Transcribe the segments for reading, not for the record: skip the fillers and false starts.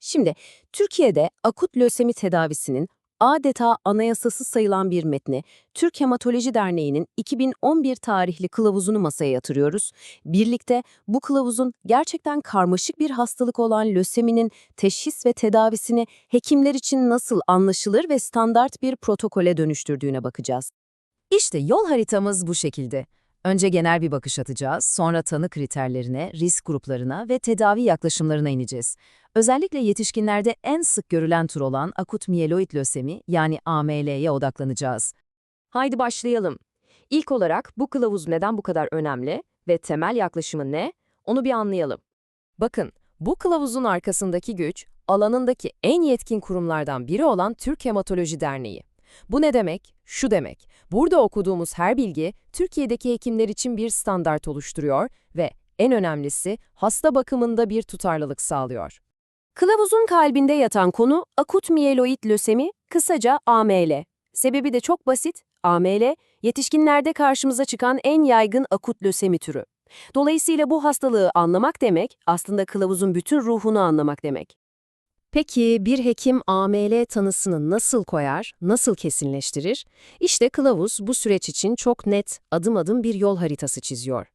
Şimdi Türkiye'de akut lösemi tedavisinin adeta anayasası sayılan bir metni, Türk Hematoloji Derneği'nin 2011 tarihli kılavuzunu masaya yatırıyoruz. Birlikte bu kılavuzun gerçekten karmaşık bir hastalık olan löseminin teşhis ve tedavisini hekimler için nasıl anlaşılır ve standart bir protokole dönüştürdüğüne bakacağız. İşte yol haritamız bu şekilde. Önce genel bir bakış atacağız, sonra tanı kriterlerine, risk gruplarına ve tedavi yaklaşımlarına ineceğiz. Özellikle yetişkinlerde en sık görülen tür olan akut miyeloid lösemi yani AML'ye odaklanacağız. Haydi başlayalım. İlk olarak bu kılavuz neden bu kadar önemli ve temel yaklaşımı ne? Onu bir anlayalım. Bakın, bu kılavuzun arkasındaki güç, alanındaki en yetkin kurumlardan biri olan Türk Hematoloji Derneği. Bu ne demek? Şu demek, burada okuduğumuz her bilgi Türkiye'deki hekimler için bir standart oluşturuyor ve en önemlisi hasta bakımında bir tutarlılık sağlıyor. Kılavuzun kalbinde yatan konu akut miyeloid lösemi, kısaca AML. Sebebi de çok basit. AML, yetişkinlerde karşımıza çıkan en yaygın akut lösemi türü. Dolayısıyla bu hastalığı anlamak demek, aslında kılavuzun bütün ruhunu anlamak demek. Peki bir hekim AML tanısını nasıl koyar, nasıl kesinleştirir? İşte kılavuz bu süreç için çok net, adım adım bir yol haritası çiziyor.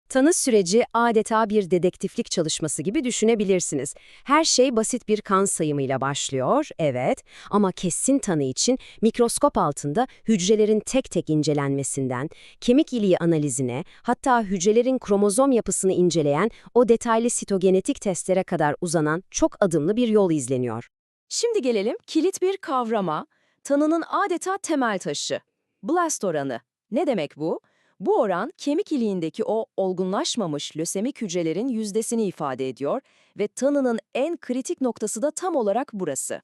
Tanı süreci adeta bir dedektiflik çalışması gibi düşünebilirsiniz. Her şey basit bir kan sayımıyla başlıyor, evet, ama kesin tanı için mikroskop altında hücrelerin tek tek incelenmesinden, kemik iliği analizine, hatta hücrelerin kromozom yapısını inceleyen o detaylı sitogenetik testlere kadar uzanan çok adımlı bir yol izleniyor. Şimdi gelelim kilit bir kavrama, tanının adeta temel taşı. Blast oranı. Ne demek bu? Bu oran kemik iliğindeki o olgunlaşmamış lösemik hücrelerin yüzdesini ifade ediyor ve tanının en kritik noktası da tam olarak burası.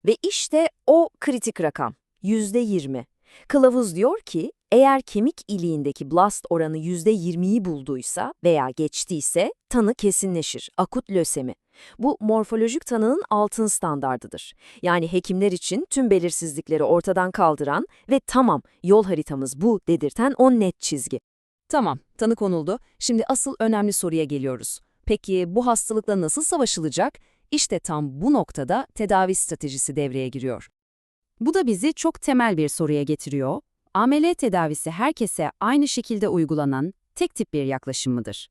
Ve işte o kritik rakam, %20. Kılavuz diyor ki, eğer kemik iliğindeki blast oranı %20'yi bulduysa veya geçtiyse tanı kesinleşir, akut lösemi. Bu morfolojik tanının altın standardıdır. Yani hekimler için tüm belirsizlikleri ortadan kaldıran ve tamam yol haritamız bu dedirten o net çizgi. Tamam, tanı konuldu. Şimdi asıl önemli soruya geliyoruz. Peki bu hastalıkla nasıl savaşılacak? İşte tam bu noktada tedavi stratejisi devreye giriyor. Bu da bizi çok temel bir soruya getiriyor. AML tedavisi herkese aynı şekilde uygulanan tek tip bir yaklaşım mıdır?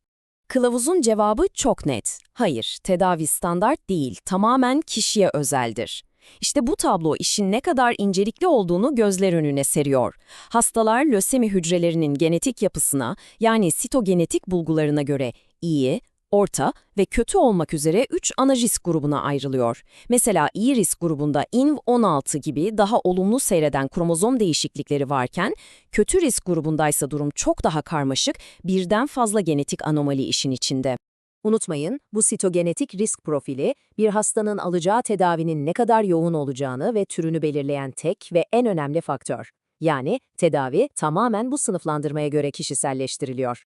Kılavuzun cevabı çok net. Hayır, tedavi standart değil, tamamen kişiye özeldir. İşte bu tablo işin ne kadar incelikli olduğunu gözler önüne seriyor. Hastalar lösemi hücrelerinin genetik yapısına, yani sitogenetik bulgularına göre iyi, orta ve kötü olmak üzere 3 ana risk grubuna ayrılıyor. Mesela iyi risk grubunda INV16 gibi daha olumlu seyreden kromozom değişiklikleri varken, kötü risk grubundaysa durum çok daha karmaşık, birden fazla genetik anomali işin içinde. Unutmayın, bu sitogenetik risk profili, bir hastanın alacağı tedavinin ne kadar yoğun olacağını ve türünü belirleyen tek ve en önemli faktör. Yani tedavi tamamen bu sınıflandırmaya göre kişiselleştiriliyor.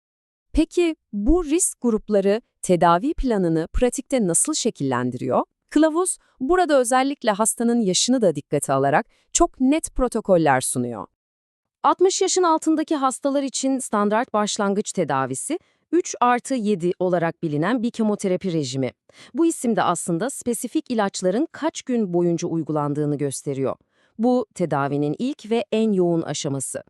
Peki bu risk grupları tedavi planını pratikte nasıl şekillendiriyor? Kılavuz burada özellikle hastanın yaşını da dikkate alarak çok net protokoller sunuyor. 60 yaşın altındaki hastalar için standart başlangıç tedavisi 3+7 olarak bilinen bir kemoterapi rejimi. Bu isim de aslında spesifik ilaçların kaç gün boyunca uygulandığını gösteriyor. Bu tedavinin ilk ve en yoğun aşaması.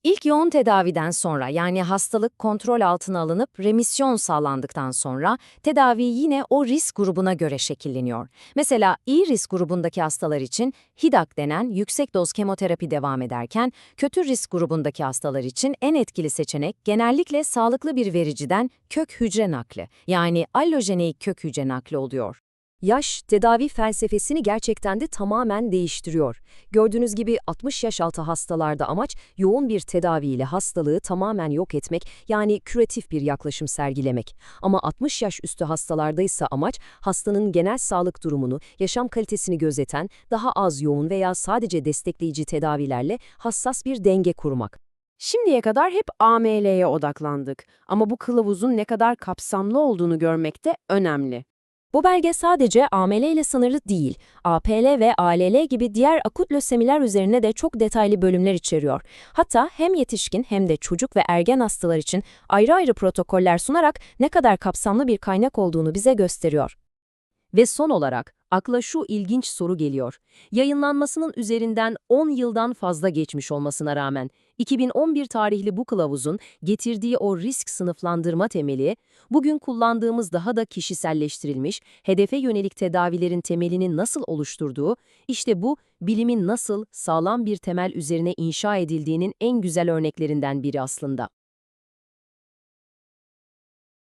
İlk yoğun tedaviden sonra, yani hastalık kontrol altına alınıp remisyon sağlandıktan sonra tedavi yine o risk grubuna göre şekilleniyor. Mesela iyi risk grubundaki hastalar için HIDAC denen yüksek doz kemoterapi devam ederken, kötü risk grubundaki hastalar için en etkili seçenek genellikle sağlıklı bir vericiden kök hücre nakli, yani allojeneik kök hücre nakli oluyor. Yaş, tedavi felsefesini gerçekten de tamamen değiştiriyor. Gördüğünüz gibi 60 yaş altı hastalarda amaç yoğun bir tedaviyle hastalığı tamamen yok etmek, yani küratif bir yaklaşım sergilemek. Ama 60 yaş üstü hastalarda ise amaç hastanın genel sağlık durumunu, yaşam kalitesini gözeten, daha az yoğun veya sadece destekleyici tedavilerle hassas bir denge kurmak. Şimdiye kadar hep AML'ye odaklandık ama bu kılavuzun ne kadar kapsamlı olduğunu görmek de önemli. Bu belge sadece AML ile sınırlı değil, APL ve ALL gibi diğer akut lösemiler üzerine de çok detaylı bölümler içeriyor. Hatta hem yetişkin hem de çocuk ve ergen hastalar için ayrı ayrı protokoller sunarak ne kadar kapsamlı bir kaynak olduğunu bize gösteriyor. Ve son olarak Akla şu ilginç soru geliyor. Yayınlanmasının üzerinden 10 yıldan fazla geçmiş olmasına rağmen 2011 tarihli bu kılavuzun getirdiği o risk sınıflandırma temeli, bugün kullandığımız daha da kişiselleştirilmiş, hedefe yönelik tedavilerin temelini nasıl oluşturduğu, işte bu bilimin nasıl sağlam bir temel üzerine inşa edildiğinin en güzel örneklerinden biri aslında.